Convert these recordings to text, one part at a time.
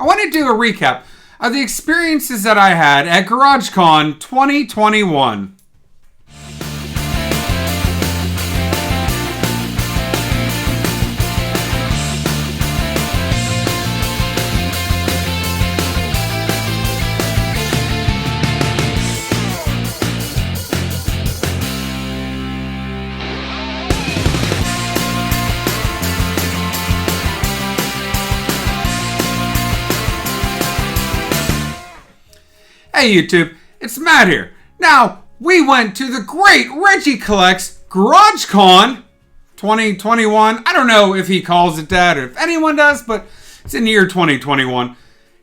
I want to do a recap of the experiences that I had at GarageCon 2021. Hey YouTube, it's Matt here. Now, we went to the great RegieCollects GarageCon 2021. I don't know if he calls it that or if anyone does, but it's in the year 2021.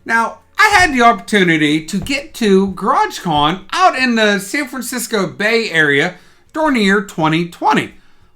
Now, I had the opportunity to get to GarageCon out in the San Francisco Bay Area during the year 2020.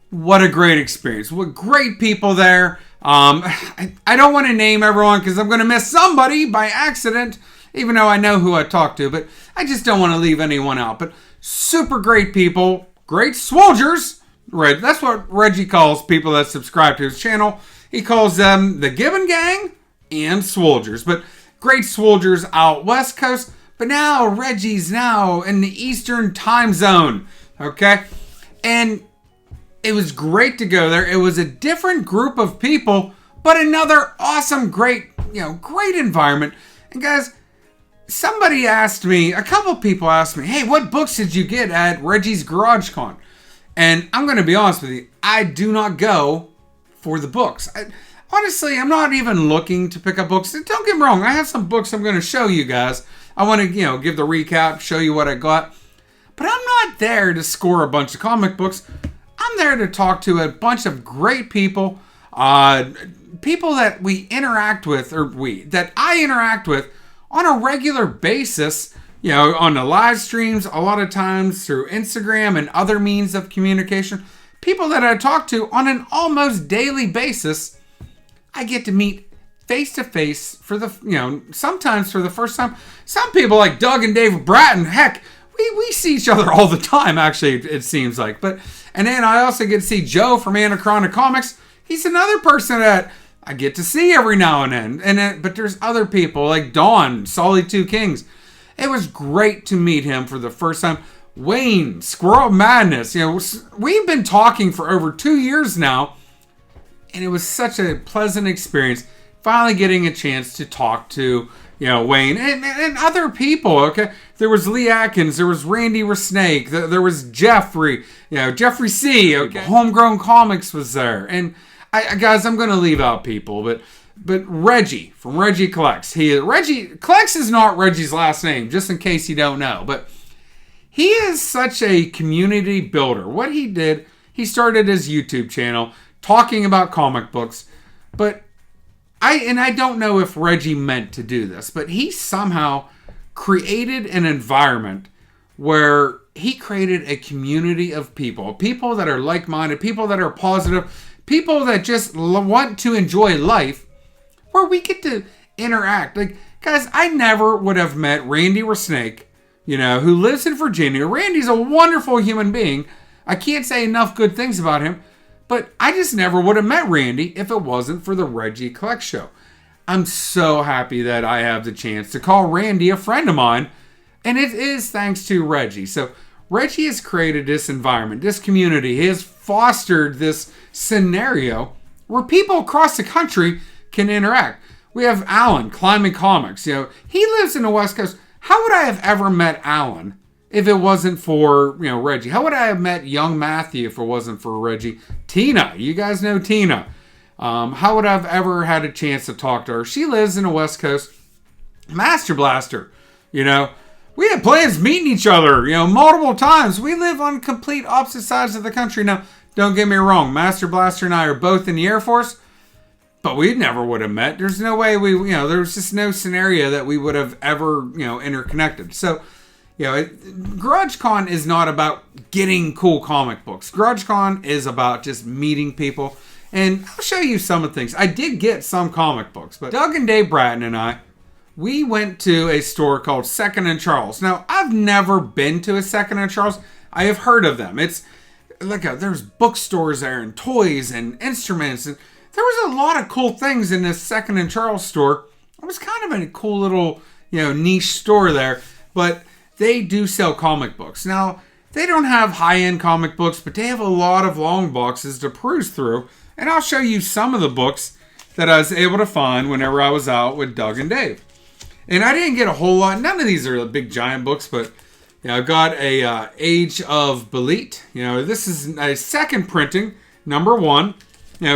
What a great experience. What great people there. I don't want to name everyone because I'm going to miss somebody by accident, even though I know who I talked to, but I just don't want to leave anyone out. But super great people, great soldiers. Right, that's what Reggie calls people that subscribe to his channel. He calls them the Gibbon Gang and soldiers. But great soldiers out West Coast. But now Reggie's now in the Eastern time zone. Okay? And it was great to go there. It was a different group of people, but another awesome, great environment. And guys, somebody asked me, a couple people asked me, hey, what books did you get at Reggie's GarageCon? And I'm going to be honest with you, I do not go for the books. Honestly, I'm not even looking to pick up books. Don't get me wrong, I have some books I'm going to show you guys. I want to, give the recap, show you what I got. But I'm not there to score a bunch of comic books. I'm there to talk to a bunch of great people, people that we interact with, that I interact with on a regular basis, on the live streams, a lot of times through Instagram and other means of communication. People that I talk to on an almost daily basis, I get to meet face to face for sometimes for the first time. Some people like Doug and Dave Bratton, heck, we see each other all the time, actually, it seems like. And then I also get to see Joe from Anachronic Comics. He's another person that I get to see every now and then. But there's other people like Dawn, Solly Two Kings. It was great to meet him for the first time. Wayne, Squirrel Madness. We've been talking for over 2 years now. And it was such a pleasant experience. Finally getting a chance to talk to, Wayne and other people, okay? There was Lee Atkins, there was Randy Resnake, there was Jeffrey, Jeffrey C. Okay? Homegrown Comics was there. And guys, I'm going to leave out people, but Reggie from RegieCollects. RegieCollects is not Reggie's last name, just in case you don't know. But he is such a community builder. What he did, he started his YouTube channel talking about comic books. But I don't know if Reggie meant to do this, but he somehow created an environment where he created a community of people that are like-minded, people that are positive, people that just want to enjoy life, where we get to interact. Like, guys, I never would have met Randy Resnake, who lives in Virginia. Randy's a wonderful human being. I can't say enough good things about him, but I just never would have met Randy if it wasn't for the RegieCollects show. I'm so happy that I have the chance to call Randy a friend of mine, and it is thanks to Reggie. So Reggie has created this environment, this community. He has fostered this scenario where people across the country can interact. We have Alan, Climbing Comics. He lives in the West Coast. How would I have ever met Alan if it wasn't for, Reggie? How would I have met young Matthew if it wasn't for Reggie? Tina, you guys know Tina. How would I have ever had a chance to talk to her? She lives in the West Coast. Master Blaster, we had plans meeting each other, multiple times. We live on complete opposite sides of the country. Now, don't get me wrong. Master Blaster and I are both in the Air Force, but we never would have met. There's no way there's just no scenario that we would have ever, interconnected. So, GarageCon is not about getting cool comic books. GarageCon is about just meeting people. And I'll show you some of the things. I did get some comic books, but Doug and Dave Bratton and I, we went to a store called Second and Charles. Now, I've never been to a Second and Charles. I have heard of them. It's like there's bookstores there and toys and instruments. And there was a lot of cool things in this Second and Charles store. I was kind of a cool little, niche store there. But they do sell comic books. Now, they don't have high-end comic books, but they have a lot of long boxes to peruse through. And I'll show you some of the books that I was able to find whenever I was out with Doug and Dave. And I didn't get a whole lot. None of these are big giant books, but I got a Age of Belit. This is a second printing, number 1.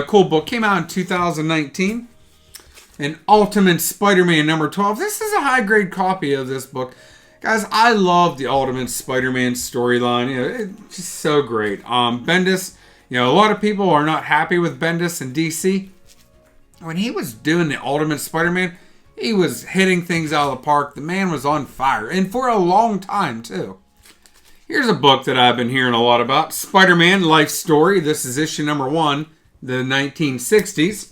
Cool book. Came out in 2019. And Ultimate Spider-Man number 12. This is a high-grade copy of this book. Guys, I love the Ultimate Spider-Man storyline. It's just so great. Bendis, a lot of people are not happy with Bendis and DC. When he was doing the Ultimate Spider-Man, he was hitting things out of the park. The man was on fire. And for a long time, too. Here's a book that I've been hearing a lot about. Spider-Man Life Story. This is issue number 1, the 1960s.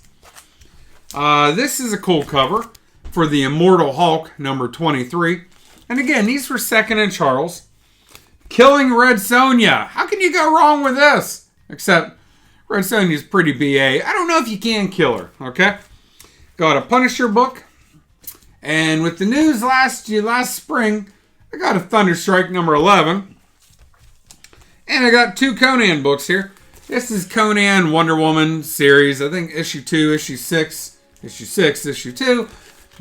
This is a cool cover for the Immortal Hulk, number 23. And again, these were Second and Charles. Killing Red Sonja. How can you go wrong with this? Except Red Sonja's pretty BA. I don't know if you can kill her, okay? Got a Punisher book. And with the news last spring, I got a Thunderstrike number 11. And I got 2 Conan books here. This is Conan Wonder Woman series. I think issue 2, issue 6, issue 6, issue 2.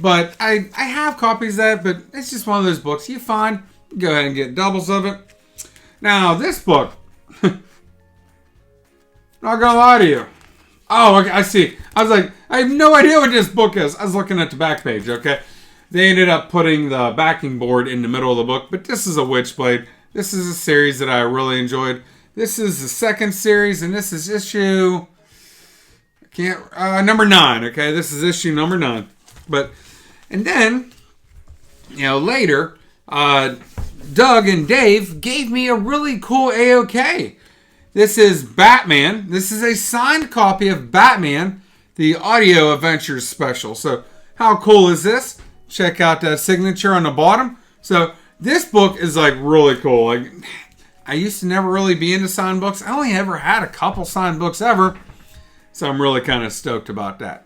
But I have copies of that, but it's just one of those books you find. Go ahead and get doubles of it. Now, this book. Not gonna lie to you. Oh, okay, I see. I was like, I have no idea what this book is. I was looking at the back page, okay? They ended up putting the backing board in the middle of the book, but this is a Witchblade. This is a series that I really enjoyed. This is the second series, and this is issue... number 9, okay? This is issue number 9. And then, later, Doug and Dave gave me a really cool AOK. This is Batman. This is a signed copy of Batman, the Audio Adventures special. So, how cool is this? Check out that signature on the bottom. So, this book is, really cool. I used to never really be into signed books. I only ever had a couple signed books ever. So, I'm really kind of stoked about that.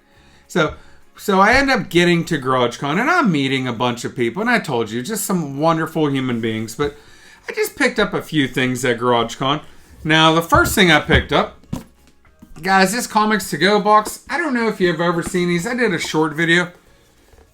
So I end up getting to GarageCon, and I'm meeting a bunch of people, and I told you, just some wonderful human beings, but I just picked up a few things at GarageCon. Now, the first thing I picked up, guys, this Comics To Go box, I don't know if you've ever seen these. I did a short video,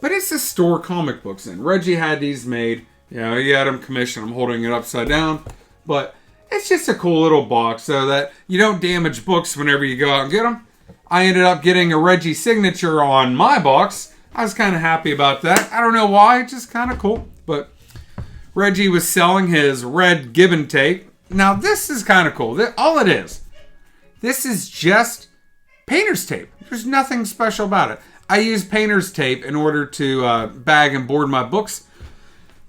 but it's to store comic books in. Reggie had these made. He had them commissioned. I'm holding it upside down, but it's just a cool little box so that you don't damage books whenever you go out and get them. I ended up getting a Reggie signature on my box. I was kind of happy about that. I don't know why, just kind of cool. But Reggie was selling his red Gibbon tape. Now this is kind of cool. All it is, this is just painter's tape. There's nothing special about it. I use painter's tape in order to bag and board my books.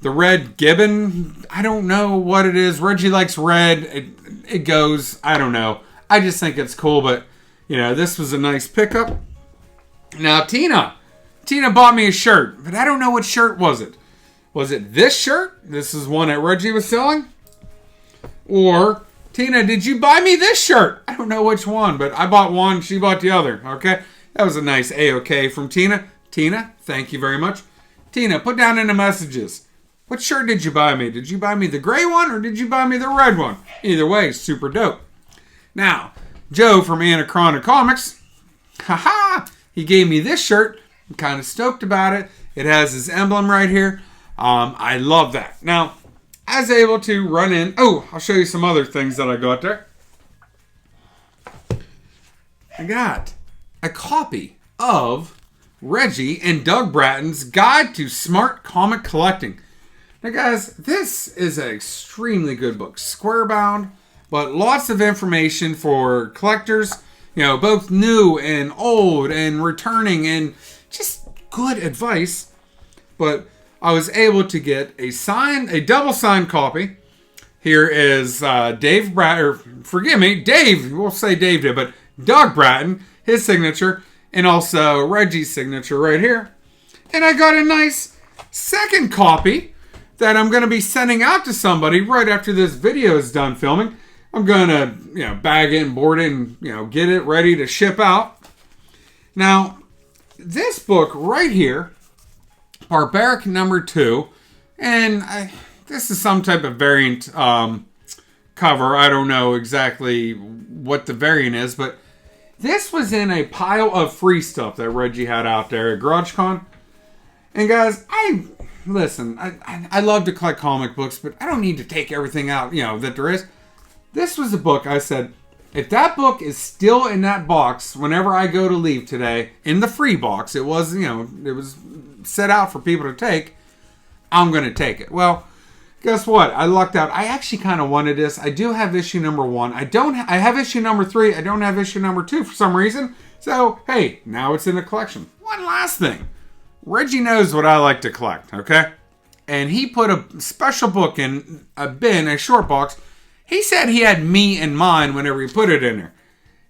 The red Gibbon, I don't know what it is. Reggie likes red. It goes, I don't know. I just think it's cool, but this was a nice pickup. Now, Tina bought me a shirt, but I don't know what shirt was it. Was it this shirt? This is one that Reggie was selling. Or, Tina, did you buy me this shirt? I don't know which one, but I bought one, she bought the other, okay? That was a nice A-OK from Tina. Tina, thank you very much. Tina, put down in the messages. What shirt did you buy me? Did you buy me the gray one or did you buy me the red one? Either way, super dope. Now, Joe from Anachrona Comics, he gave me this shirt. I'm kind of stoked about it. It has his emblem right here. I love that. Now, I was able to run in. Oh, I'll show you some other things that I got there. I got a copy of Reggie and Doug Bratton's Guide to Smart Comic Collecting. Now, guys, this is an extremely good book. Square bound. But lots of information for collectors, both new and old and returning and just good advice. But I was able to get a double signed copy. Here is Dave Bratton, Dave, we'll say Dave did, but Doug Bratton, his signature, and also Reggie's signature right here. And I got a nice second copy that I'm going to be sending out to somebody right after this video is done filming. I'm going to, bag it and board it and, get it ready to ship out. Now, this book right here Barbaric number 2. And this is some type of variant cover. I don't know exactly what the variant is, but this was in a pile of free stuff that Reggie had out there at GarageCon. And guys, I love to collect comic books, but I don't need to take everything out, that there is. This was a book I said, if that book is still in that box whenever I go to leave today, in the free box, it was, it was set out for people to take, I'm going to take it. Well, guess what? I lucked out. I actually kind of wanted this. I do have issue number 1. I have issue number 3. I don't have issue number 2 for some reason. So, hey, now it's in the collection. One last thing. Reggie knows what I like to collect, okay? And he put a special book in a bin, a short box. He said he had me in mind whenever he put it in there.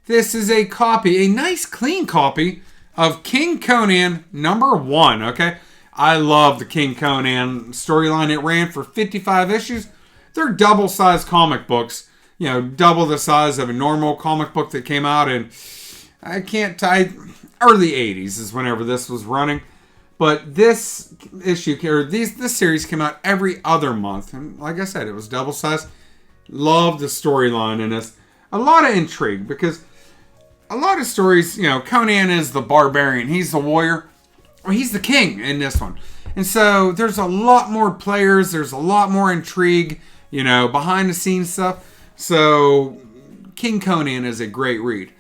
This is a copy, a nice clean copy of King Conan number 1, okay? I love the King Conan storyline. It ran for 55 issues. They're double-sized comic books. Double the size of a normal comic book that came out in, early 80s is whenever this was running. But this issue, or this series came out every other month. And like I said, it was double-sized. Love the storyline in this. A lot of intrigue, because a lot of stories, Conan is the barbarian. He's the warrior. Or he's the king in this one. And so there's a lot more players. There's a lot more intrigue, behind the scenes stuff. So King Conan is a great read.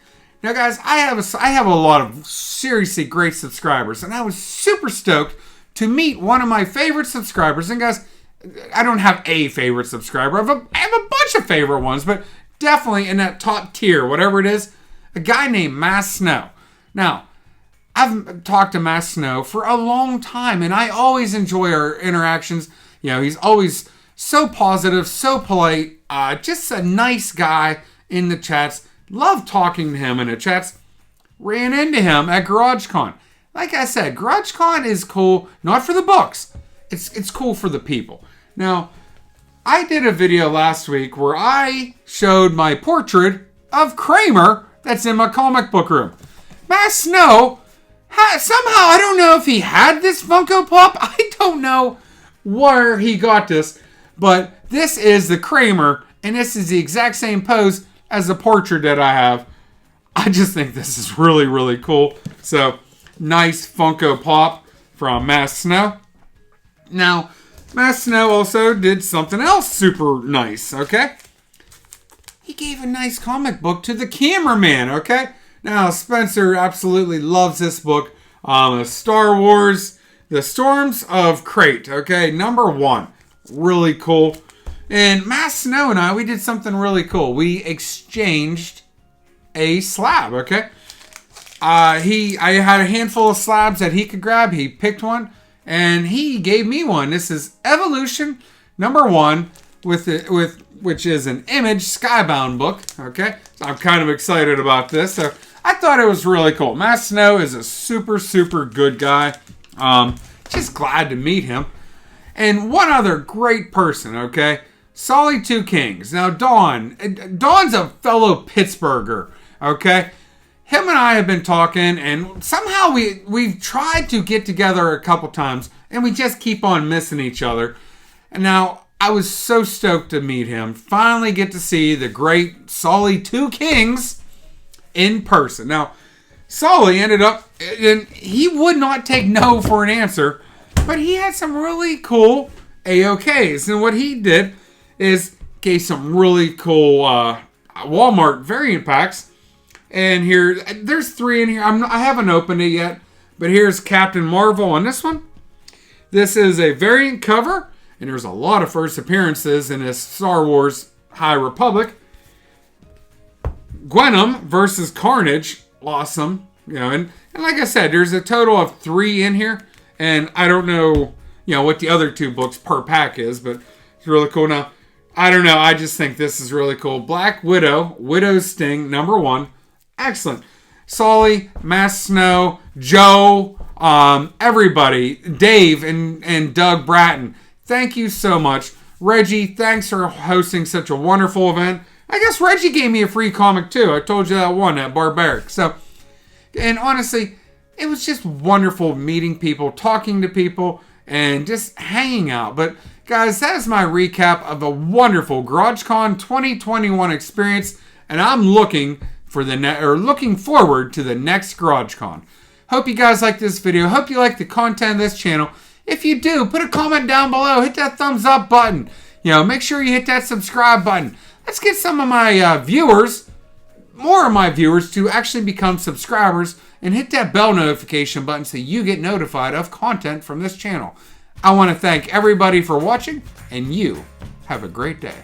Now, guys, I have a lot of seriously great subscribers. And I was super stoked to meet one of my favorite subscribers. And guys, I don't have a favorite subscriber. I have a bunch of favorite ones. But definitely in that top tier, whatever it is, a guy named Mass Snow. Now, I've talked to Mass Snow for a long time, and I always enjoy our interactions. He's always so positive, so polite, just a nice guy in the chats. Love talking to him in the chats. Ran into him at GarageCon. Like I said, GarageCon is cool, not for the books. It's cool for the people. Now, I did a video last week where I showed my portrait of Kramer that's in my comic book room. Mass Snow, somehow, I don't know if he had this Funko Pop. I don't know where he got this. But this is the Kramer. And this is the exact same pose as the portrait that I have. I just think this is really, really cool. So, nice Funko Pop from Mass Snow. Now, Mass Snow also did something else super nice, okay? He gave a nice comic book to the cameraman, okay? Now, Spencer absolutely loves this book. Star Wars, The Storms of Crate, okay? Number 1. Really cool. And Mass Snow and I, we did something really cool. We exchanged a slab, okay? I had a handful of slabs that he could grab. He picked one, and he gave me one. This is Evolution number 1, which is an Image Skybound book, okay? So I'm kind of excited about this. So I thought it was really cool. Mass Snow is a super, super good guy. Just glad to meet him. And one other great person, okay? Solly Two Kings. Now, Dawn's a fellow Pittsburgher, okay? Him and I have been talking, and somehow we've tried to get together a couple times, and we just keep on missing each other. And now, I was so stoked to meet him. Finally get to see the great Solly Two Kings in person. Now, Solly ended up, and he would not take no for an answer, but he had some really cool AOKs. And what he did is gave some really cool Walmart variant packs. And there's 3 in here. I haven't opened it yet, but here's Captain Marvel on this one. This is a variant cover, and there's a lot of first appearances in this Star Wars High Republic. Gwenom versus Carnage, awesome. And like I said, there's a total of 3 in here, and I don't know, what the other 2 books per pack is, but it's really cool. Now, I don't know, I just think this is really cool. Black Widow, Widow's Sting, number 1, excellent. Solly, Mass Snow, Joe, everybody, Dave and Doug Bratton, thank you so much. Reggie, thanks for hosting such a wonderful event. I guess Reggie gave me a free comic too. I told you that Barbaric. So, and honestly, it was just wonderful meeting people, talking to people, and just hanging out. But guys, that is my recap of a wonderful GarageCon 2021 experience, and I'm looking forward to the next GarageCon. Hope you guys like this video. Hope you like the content of this channel. If you do, put a comment down below. Hit that thumbs up button. Make sure you hit that subscribe button. Let's get some of my viewers, more of my viewers, to actually become subscribers and hit that bell notification button so you get notified of content from this channel. I want to thank everybody for watching, and you have a great day.